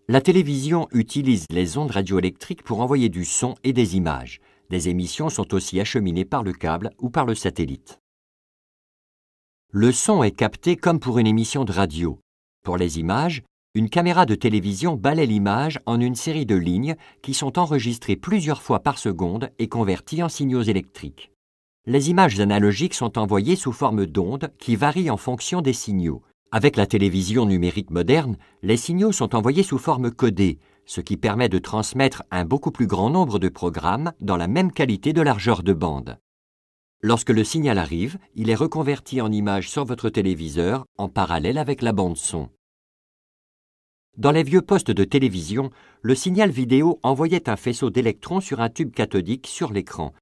La télévision utilise les ondes radioélectriques pour envoyer du son et des images. Des émissions sont aussi acheminées par le câble ou par le satellite. Le son est capté comme pour une émission de radio. Pour les images, une caméra de télévision balaie l'image en une série de lignes qui sont enregistrées plusieurs fois par seconde et converties en signaux électriques. Les images analogiques sont envoyées sous forme d'ondes qui varient en fonction des signaux. Avec la télévision numérique moderne, les signaux sont envoyés sous forme codée, ce qui permet de transmettre un beaucoup plus grand nombre de programmes dans la même qualité de largeur de bande. Lorsque le signal arrive, il est reconverti en image sur votre téléviseur en parallèle avec la bande son. Dans les vieux postes de télévision, le signal vidéo envoyait un faisceau d'électrons sur un tube cathodique sur l'écran.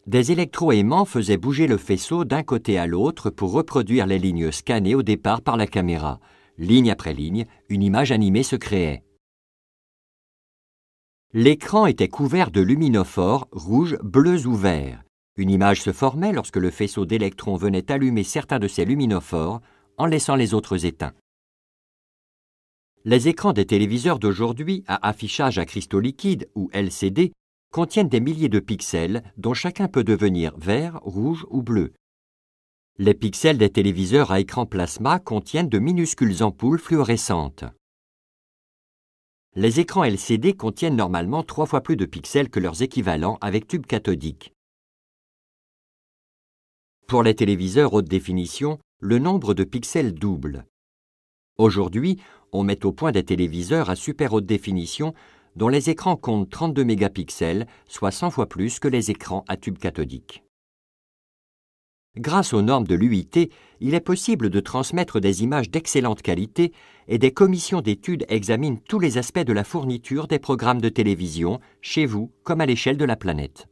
Des électroaimants faisaient bouger le faisceau d'un côté à l'autre pour reproduire les lignes scannées au départ par la caméra. Ligne après ligne, une image animée se créait. L'écran était couvert de luminophores rouges, bleus ou verts. Une image se formait lorsque le faisceau d'électrons venait allumer certains de ces luminophores en laissant les autres éteints. Les écrans des téléviseurs d'aujourd'hui à affichage à cristaux liquides ou LCD contiennent des milliers de pixels dont chacun peut devenir vert, rouge ou bleu. Les pixels des téléviseurs à écran plasma contiennent de minuscules ampoules fluorescentes. Les écrans LCD contiennent normalement 3 fois plus de pixels que leurs équivalents avec tube cathodique. Pour les téléviseurs haute définition, le nombre de pixels double. Aujourd'hui, on met au point des téléviseurs à super haute définition dont les écrans comptent 32 mégapixels, soit 100 fois plus que les écrans à tube cathodique. Grâce aux normes de l'UIT, il est possible de transmettre des images d'excellente qualité et des commissions d'études examinent tous les aspects de la fourniture des programmes de télévision, chez vous comme à l'échelle de la planète.